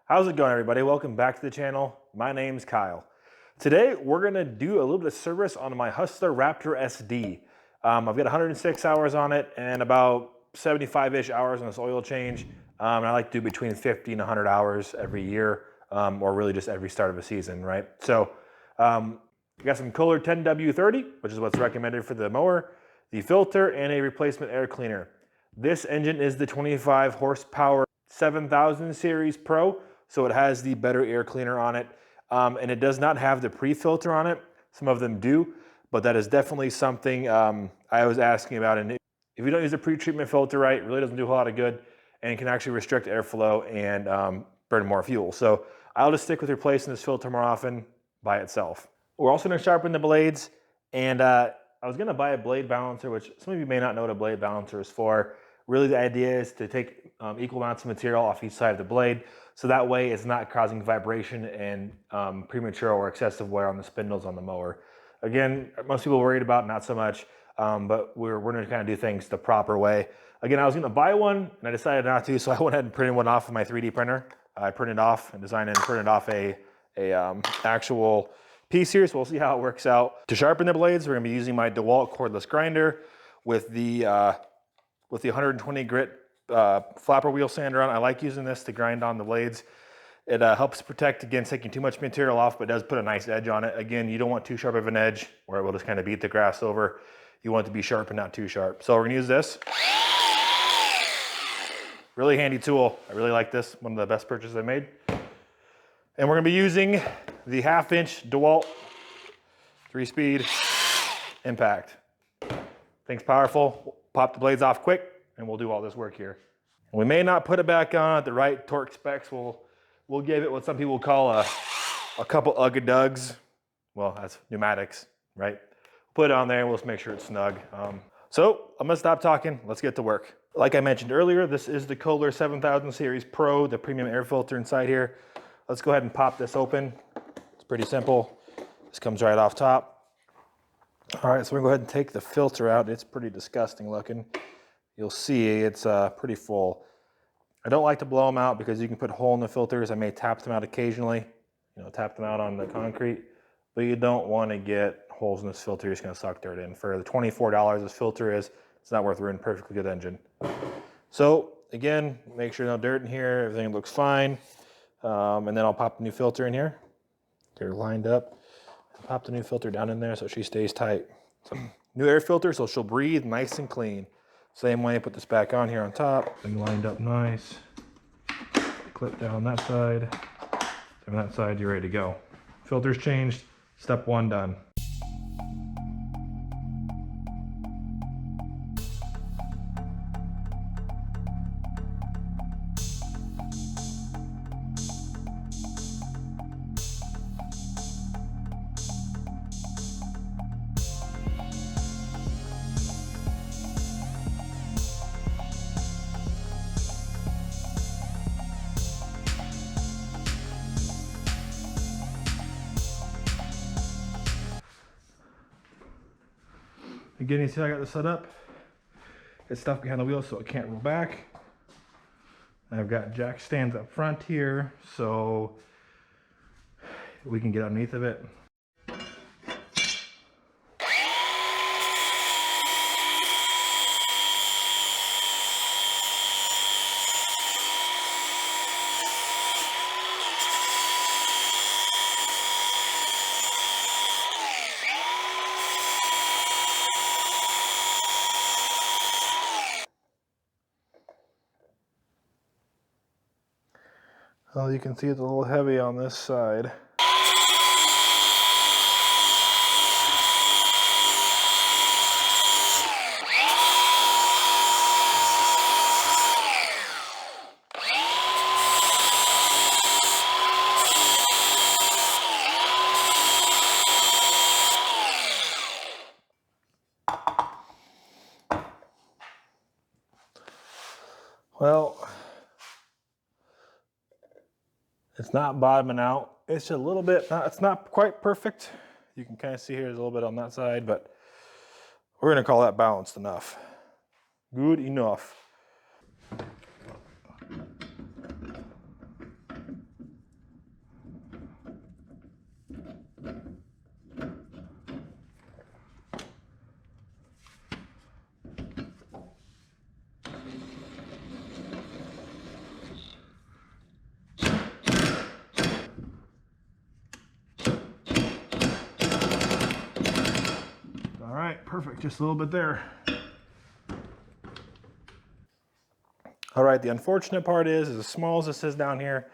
How's it going, everybody? Welcome back to the channel. My name's Kyle. Today, we're gonna do a little bit of service on my Hustler Raptor SD. I've got 106 hours on it and about 75-ish hours on this oil change. And I like to do between 50 and 100 hours every year, or really just every start of a season, right? So, we got some Kohler 10W30, which is what's recommended for the mower, the filter, and a replacement air cleaner. This engine is the 25 horsepower 7000 series Pro, so it has the better air cleaner on it, and it does not have the pre-filter on it. Some of them do, but that is definitely something I was asking about. And if you don't use a pre-treatment filter right, it really doesn't do a lot of good and can actually restrict airflow and burn more fuel. So I'll just stick with replacing this filter more often by itself. We're also going to sharpen the blades, and I was going to buy a blade balancer, which some of you may not know what a blade balancer is for. Really, the idea is to take equal amounts of material off each side of the blade, so that way it's not causing vibration and premature or excessive wear on the spindles on the mower. Again, most people are worried about, not so much, but we're going to kind of do things the proper way. Again, I was going to buy one, and I decided not to, so I went ahead and printed one off of my 3D printer. I printed off and designed and printed off a actual piece here, so we'll see how it works out. To sharpen the blades, we're going to be using my Dewalt cordless grinder with the 120 grit flapper wheel sander on. I like using this to grind on the blades. It helps protect against taking too much material off, but does put a nice edge on it. Again, you don't want too sharp of an edge where it will just kind of beat the grass over. You want it to be sharp and not too sharp. So we're gonna use this. Really handy tool. I really like this. One of the best purchases I made. And we're gonna be using the 1/2-inch Dewalt 3-speed Impact. Thing's powerful. Pop the blades off quick, and we'll do all this work here. We may not put it back on at the right torque specs. We'll give it what some people call a couple ugga-dugs. Well, that's pneumatics, right? Put it on there, and we'll just make sure it's snug. So I'm gonna stop talking. Let's get to work. Like I mentioned earlier, this is the Kohler 7000 series Pro, the premium air filter inside here. Let's go ahead and pop this open. It's pretty simple. This comes right off top. All right, so we're gonna go ahead and take the filter out. It's pretty disgusting looking. You'll see it's pretty full. I don't like to blow them out because you can put a hole in the filters. I may tap them out occasionally, tap them out on the concrete, but you don't want to get holes in this filter. You're just gonna suck dirt in. For the $24 this filter is, it's not worth ruining a perfectly good engine. So again, make sure no dirt in here, everything looks fine. And then I'll pop the new filter in here. They're lined up. Pop the new filter down in there so she stays tight. So, new air filter, so she'll breathe nice and clean. Same way, put this back on here on top. Thing lined up nice. Clip down that side. From that side, you're ready to go. Filter's changed. Step 1 done. Again, you see how I got this set up? It's stuff behind the wheel so it can't roll back. I've got jack stands up front here so we can get underneath of it. Well, you can see it's a little heavy on this side. Well, it's not bottoming out. It's a little bit, it's not quite perfect. You can kind of see here there's a little bit on that side, but we're gonna call that balanced enough. Good enough. right, perfect. Just a little bit there. All right, the unfortunate part is as small as this is down here,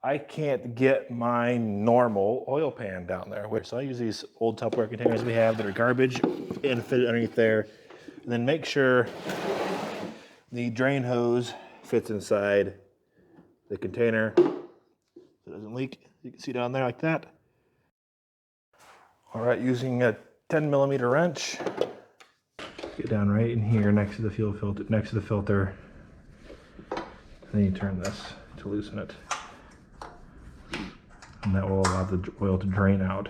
I can't get my normal oil pan down there. So I use these old Tupperware containers we have that are garbage and fit it underneath there. And then make sure the drain hose fits inside the container so it doesn't leak. You can see down there like that. All right, using a 10mm wrench, get down right in here next to the fuel filter, next to the filter. And then you turn this to loosen it. And that will allow the oil to drain out.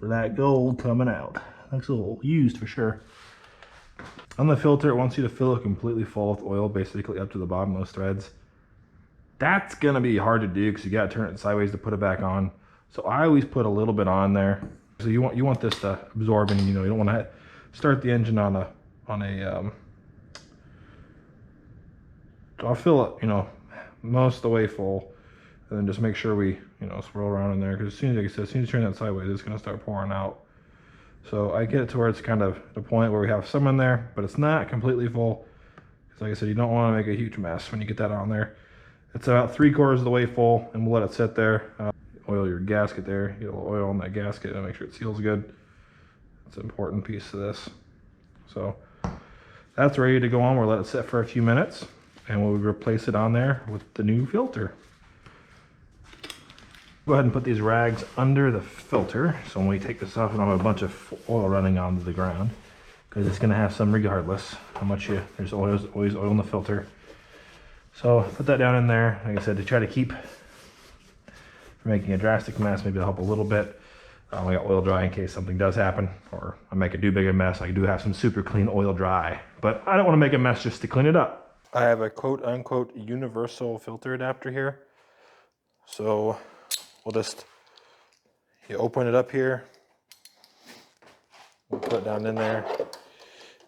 Black gold coming out. Looks a little used for sure. On the filter, it wants you to fill it completely full with oil, basically up to the bottom of those threads. That's gonna be hard to do because you gotta turn it sideways to put it back on. So I always put a little bit on there. So you want this to absorb, and you don't want to start the engine on a I'll fill it, most of the way full, and then just make sure we, swirl around in there, because as soon as, like I said, as soon as you turn that sideways, it's going to start pouring out. So I get it to where it's kind of the point where we have some in there, but it's not completely full, because like I said, you don't want to make a huge mess when you get that on there. It's about 3/4 of the way full, and we'll let it sit there. Oil your gasket there, get a little oil on that gasket and make sure it seals good. It's an important piece of this. So that's ready to go on. We'll let it sit for a few minutes, and we'll replace it on there with the new filter. Go ahead and put these rags under the filter. So when we take this off, we don't have a bunch of oil running onto the ground, because it's going to have some regardless how much there's always oil in the filter. So put that down in there, like I said, to try to keep from making a drastic mess. Maybe it'll help a little bit. I got oil dry in case something does happen, or I make a big mess. I do have some super clean oil dry, but I don't want to make a mess just to clean it up. I have a quote unquote universal filter adapter here. So we'll just, you open it up here, we'll put it down in there,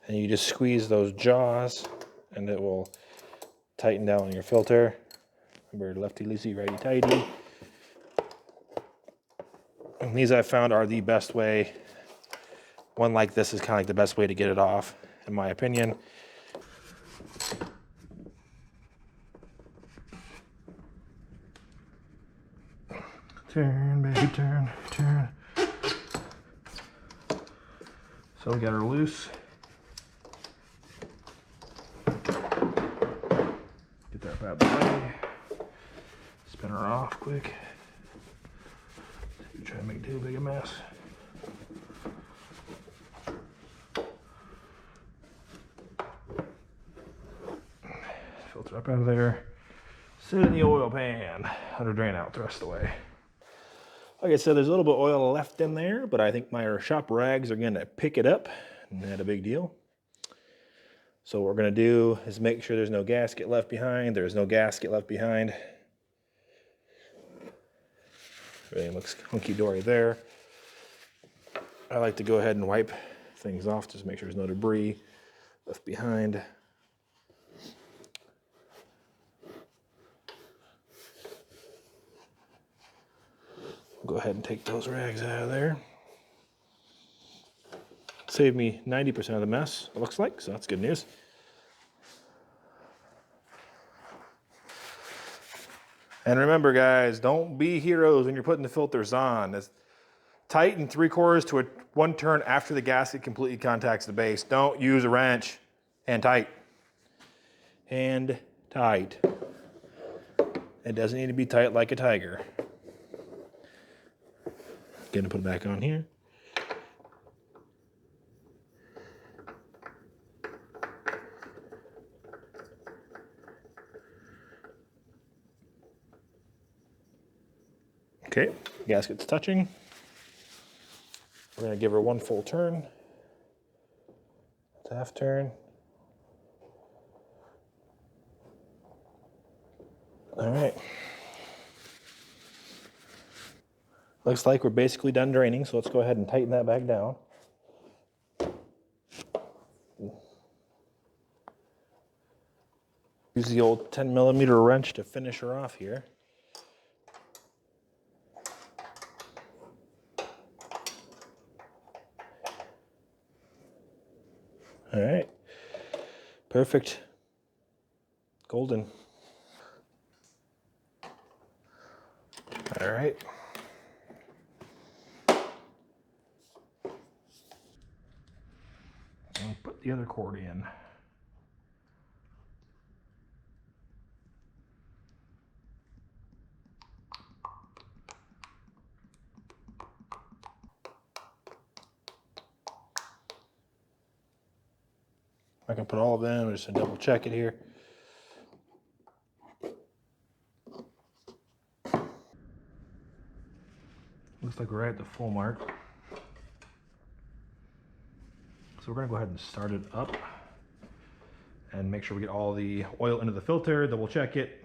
and you just squeeze those jaws and it will tighten down on your filter. Remember, lefty loosey, righty tighty. And these I've found are the best way. One like this is kind of like the best way to get it off, in my opinion. Turn, baby, turn, turn. So we got her loose. Get that out of the way. Spin her off quick. Try to make too big a mess. Filter up out of there. Sit in the oil pan. Let her drain out the rest of the way. Like I said, there's a little bit of oil left in there, but I think my shop rags are going to pick it up. Not a big deal. So what we're going to do is make sure there's no gasket left behind. There's no gasket left behind. Everything looks hunky-dory there. I like to go ahead and wipe things off, just make sure there's no debris left behind. Go ahead and take those rags out of there. Save me 90% of the mess, it looks like, so that's good news. And remember, guys, don't be heroes when you're putting the filters on. It's tighten 3/4 to a 1 turn after the gasket completely contacts the base. Don't use a wrench. Hand tight. Hand tight. It doesn't need to be tight like a tiger. Gonna put it back on here. Okay, gasket's touching. We're going to give her 1 full turn. It's half turn. All right. Looks like we're basically done draining, so let's go ahead and tighten that back down. Use the old 10mm wrench to finish her off here. All right, perfect, golden. All right. And put the other cord in. I can put all of them, just to double check it here. Looks like we're at the full mark. So we're gonna go ahead and start it up and make sure we get all the oil into the filter, double check it.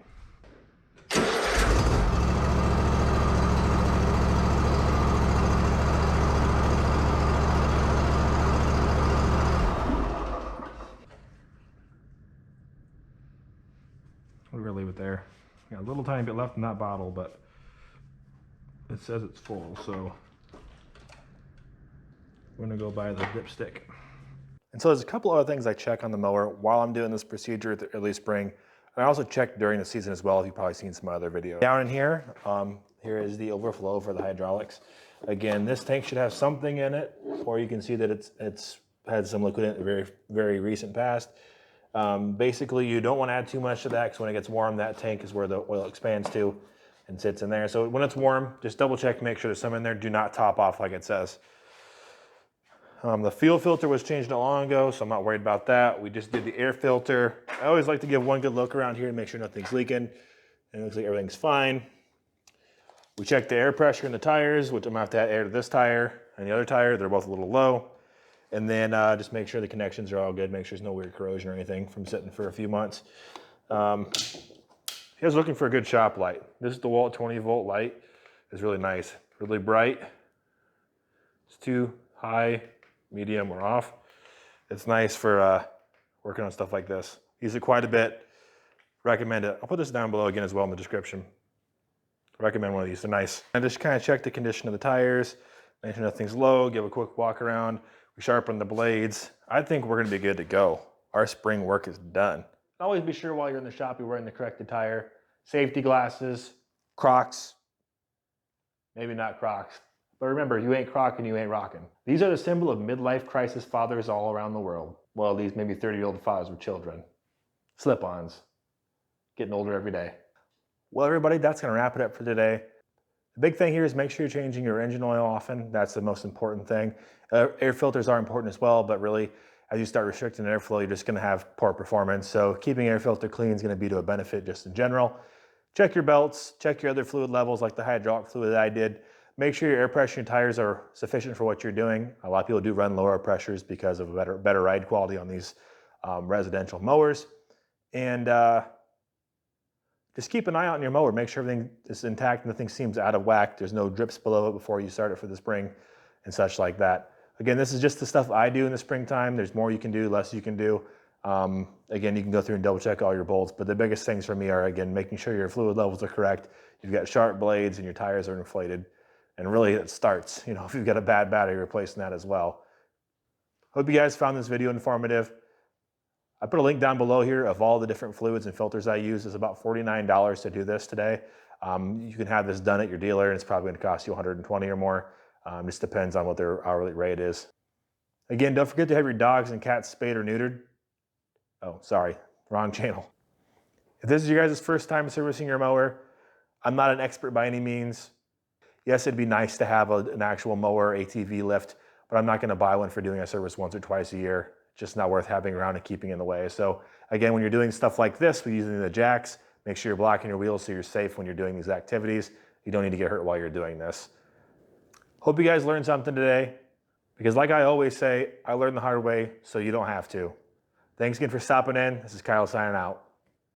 We're gonna leave it there. Got a little tiny bit left in that bottle, but it says it's full, so we're gonna go buy the dipstick. And so there's a couple other things I check on the mower while I'm doing this procedure at the early spring. And I also check during the season as well, if you've probably seen some other videos. Down in here, here is the overflow for the hydraulics. Again, this tank should have something in it, or you can see that it's had some liquid in it in the very, very recent past. Basically, you don't want to add too much to that, because when it gets warm, that tank is where the oil expands to and sits in there. So when it's warm, just double check, make sure there's some in there. Do not top off like it says. The fuel filter was changed not long ago, so I'm not worried about that. We just did the air filter. I always like to give one good look around here to make sure nothing's leaking. And it looks like everything's fine. We checked the air pressure in the tires, which I'm gonna have to add air to this tire and the other tire. They're both a little low. And then just make sure the connections are all good. Make sure there's no weird corrosion or anything from sitting for a few months. He was looking for a good shop light. This Dewalt 20-volt light is really nice, really bright. It's too high, medium, or off. It's nice for working on stuff like this. Use it quite a bit. Recommend it. I'll put this down below again as well in the description. Recommend one of these. They're nice. And just kind of check the condition of the tires. Make sure nothing's low. Give a quick walk around. We sharpen the blades. I think we're going to be good to go. Our spring work is done. Always be sure while you're in the shop you're wearing the correct attire. Safety glasses, Crocs. Maybe not Crocs. But remember, you ain't crocking, you ain't rocking. These are the symbol of midlife crisis fathers all around the world. Well, these maybe 30-year-old fathers with children. Slip-ons. Getting older every day. Well, everybody, that's going to wrap it up for today. The big thing here is make sure you're changing your engine oil often. That's the most important thing. Air filters are important as well, but really, as you start restricting airflow, you're just going to have poor performance. So keeping air filter clean is going to be to a benefit just in general. Check your belts. Check your other fluid levels like the hydraulic fluid that I did. Make sure your air pressure and tires are sufficient for what you're doing. A lot of people do run lower pressures because of a better ride quality on these residential mowers. And just keep an eye out on your mower. Make sure everything is intact, nothing seems out of whack. There's no drips below it before you start it for the spring and such like that. Again, this is just the stuff I do in the springtime. There's more you can do, less you can do. Again, you can go through and double check all your bolts, but the biggest things for me are, again, making sure your fluid levels are correct. You've got sharp blades and your tires are inflated. And really it starts, if you've got a bad battery, replacing that as well. Hope you guys found this video informative. I put a link down below here of all the different fluids and filters I use. It's about $49 to do this today. You can have this done at your dealer and it's probably going to cost you $120 or more. Just depends on what their hourly rate is. Again, don't forget to have your dogs and cats spayed or neutered. Oh, sorry, wrong channel. If this is your guys' first time servicing your mower, I'm not an expert by any means. Yes, it'd be nice to have an actual mower ATV lift, but I'm not going to buy one for doing a service once or twice a year. Just not worth having around and keeping in the way. So again, when you're doing stuff like this with using the jacks, make sure you're blocking your wheels so you're safe when you're doing these activities. You don't need to get hurt while you're doing this. Hope you guys learned something today, because like I always say, I learned the hard way so you don't have to. Thanks again for stopping in. This is Kyle signing out.